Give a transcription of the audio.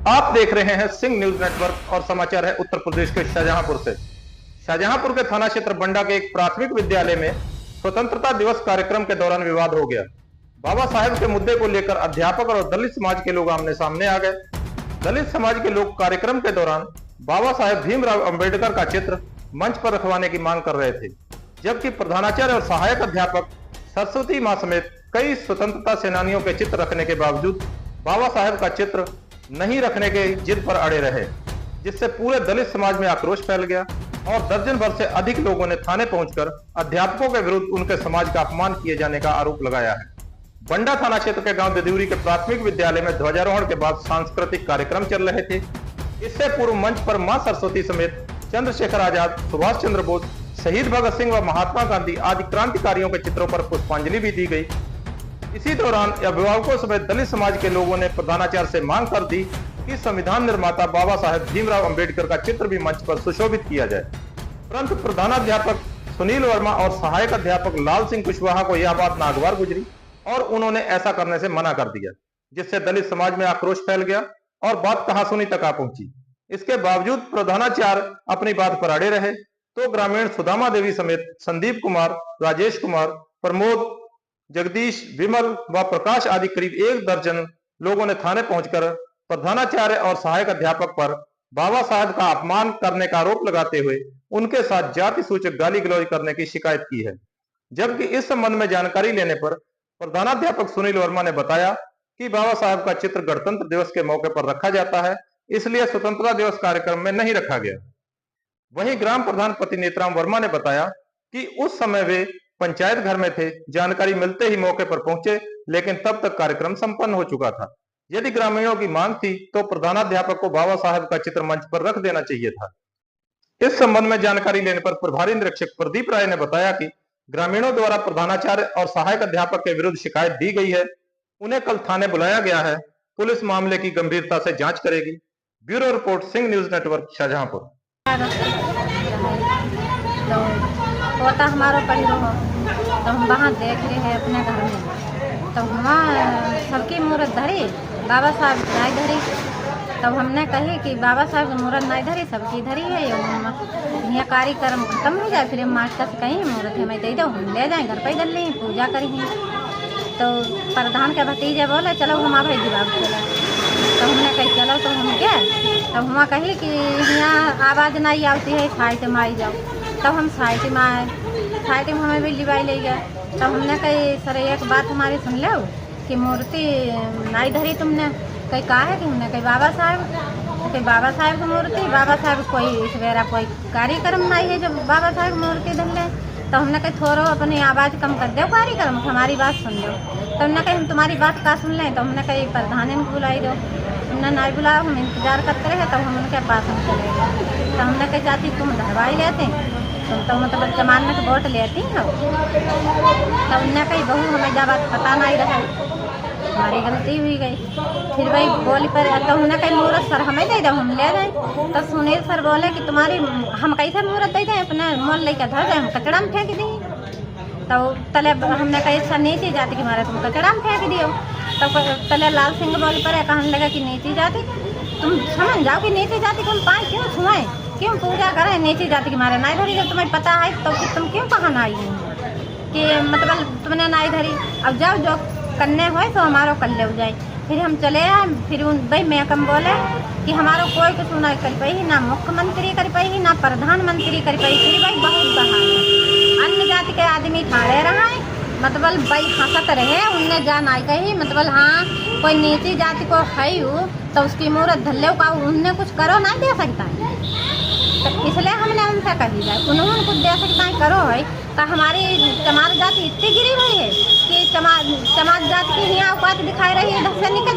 आप देख रहे हैं सिंह न्यूज नेटवर्क और समाचार है उत्तर प्रदेश के शाहजहांपुर से। शाहजहांपुर के थाना क्षेत्र बंडा के एक प्राथमिक विद्यालय में स्वतंत्रता दिवस कार्यक्रम के दौरान विवाद हो गया। बाबा साहेब के मुद्दे को लेकर अध्यापक और दलित समाज के लोग आमने सामने आ गए। दलित समाज के लोग कार्यक्रम के दौरान बाबा साहेब भीमराव अंबेडकर का चित्र मंच पर रखवाने की मांग कर रहे थे, जबकि प्रधानाचार्य और सहायक अध्यापक सरस्वती मां समेत कई स्वतंत्रता सेनानियों के चित्र रखने के बावजूद बाबा साहेब का चित्र नहीं रखने के जिद पर अड़े रहे, जिससे पूरे दलित समाज में आक्रोश फैल गया और दर्जन भर से अधिक लोगों ने थाने पहुंचकर अध्यापकों के विरुद्ध उनके समाज का अपमान किए जाने का आरोप लगाया है। बंडा थाना क्षेत्र के गांव दिदुरी के प्राथमिक विद्यालय में ध्वजारोहण के बाद सांस्कृतिक कार्यक्रम चल रहे थे। इससे पूर्व मंच पर मां सरस्वती समेत चंद्रशेखर आजाद, सुभाष चंद्र बोस, शहीद भगत सिंह व महात्मा गांधी आदि क्रांतिकारियों के चित्रों पर पुष्पांजलि भी दी गई। इसी दौरान अभिभावकों समेत दलित समाज के लोगों ने प्रधानाचार्य से मांग कर दी कि संविधान निर्माता बाबा साहेब भीमराव अंबेडकर का चित्र भी मंच पर सुशोभित किया जाए, परंतु प्रधानाध्यापक सुनील वर्मा और सहायक अध्यापक लाल सिंह कुशवाहा को यह बात नागवार गुजरी और उन्होंने ऐसा करने से मना कर दिया, जिससे दलित समाज में आक्रोश फैल गया और बात कहासुनी तक आ पहुंची। इसके बावजूद प्रधानाचार्य अपनी बात पर अड़े रहे तो ग्रामीण सुदामा देवी समेत संदीप कुमार, राजेश कुमार, प्रमोद, जगदीश, विमल व प्रकाश आदि करीब एक दर्जन लोगों ने थाने पहुंचकर प्रधानाचार्य और सहायक अध्यापक पर बाबा साहब का अपमान करने का आरोप लगाते हुए उनके साथ जाति सूचक गाली गलौज करने की शिकायत की है। जबकि इस संबंध में जानकारी लेने पर प्रधानाध्यापक सुनील वर्मा ने बताया कि बाबा साहब का चित्र गणतंत्र दिवस के मौके पर रखा जाता है, इसलिए स्वतंत्रता दिवस कार्यक्रम में नहीं रखा गया। वहीं ग्राम प्रधान पति नेतराम वर्मा ने बताया कि उस समय वे पंचायत घर में थे, जानकारी मिलते ही मौके पर पहुंचे, लेकिन तब तक कार्यक्रम संपन्न हो चुका था। यदि ग्रामीणों की मांग थी तो प्रधानाध्यापक को बाबा साहब का चित्र मंच पर रख देना चाहिए था। इस संबंध में जानकारी लेने पर प्रभारी निरीक्षक प्रदीप राय ने बताया कि ग्रामीणों द्वारा प्रधानाचार्य और सहायक अध्यापक के विरुद्ध शिकायत दी गई है। उन्हें कल थाने बुलाया गया है। पुलिस मामले की गंभीरता से जांच करेगी। Bureau report, Singh news network, Shahjahanpur. पोता हमारा परिवार हो तो हम वहाँ देख रहे हैं अपने घर में, तो वहाँ सबकी मूर्त धरी, बाबा साहब नहीं धरी। तब हमने कही कि बाबा साहब की मूर्त नहीं धरी, सबकी धरी है। यहाँ कार्यक्रम खत्म हो जाए फिर हम मास्टर से कहीं मूर्त हमें दे दो, हम ले जाएँ घर पर जल लें, पूजा करेंगे। तो प्रधान के भतीजे बोले चलो हम आप जवाब चले। तो हमने कही चलो, तो हम गए। तब वहाँ कही कि यहाँ आवाज़ नहीं आती है, साइट में आई जाओ। तब हम साइट में आए, साइट में हमें भी लिवाई ले गए। तब हमने कही सर एक बात हमारी सुन लो कि मूर्ति नहीं धरी तुमने। कहीं कहा है कि हमने कही बाबा साहब, तो कहीं बाबा साहब की मूर्ति, बाबा साहब कोई सवेरा कोई कार्यक्रम नहीं है जो बाबा साहब की मूर्ति धर ले। तो हमने कही थोड़ा अपनी आवाज़ कम कर दो, कार्यक्रम हमारी बात सुन लो। तो हमने कही हम तुम्हारी बात का सुन लें। तो हमने कही प्रधान इनको बुलाई दो, हमने नहीं बुलाया, हम इंतजार करते रहे। तब हम उनके पास हम चले गए। तो हमने कही चाची तुम धरवाई लेते, तुम तो मतलब जमाने के वोट लेती हो। तब उनने कही बहू हमें जब बात पता नहीं रहा, हमारी गलती हुई गई। फिर वही बोली पर तो उन्हें कही मूर्त सर हमें दे दो, हम ले जाए। तो सुनील सर बोले कि तुम्हारी हम कैसे मूर्त दे दें, अपने मोल लेकर धर जाए, हम कचड़ा में फेंक दें। तो तले हमने कही सर नीची जाति की मारे तुम कचड़ा में फेंक दियो। तो तले लाल सिंह बोल पर कहने लगा कि नीची जाति तुम समझ जाओ कि नीची जाति को हम पाए क्यों छुआएं, क्यों पूजा करें नीची जाति के मारे नहीं धरी। जब तुम्हें पता है तो फिर तुम क्यों कहना आई कि मतलब तुमने नहीं धरी। अब जाओ जो करने हो तो हमारो कर ले जाए। फिर हम चले आए। फिर भाई महकम बोले कि हमारो कोई कुछ नहीं कर पाई, ना मुख्यमंत्री कर पाई, ना प्रधानमंत्री कर पाई। फिर भाई बहुत बहाना अन्य जाति के आदमी ठाड़े रहा है, मतलब भाई हंसत रहे। उनने जा नहीं कही मतलब हाँ कोई नीची जाति को है तो उसकी मूर्त धल्ले का उनने कुछ करो नहीं दे सकता है। तो इसलिए हमने उनसे कही जाए उन्होंने कुछ दे सकता है करो है। तो हमारी चमार जाति इतनी गिरी हुई है कि चमार जाति की यहाँ औकात दिखाई रही है, इधर से निकल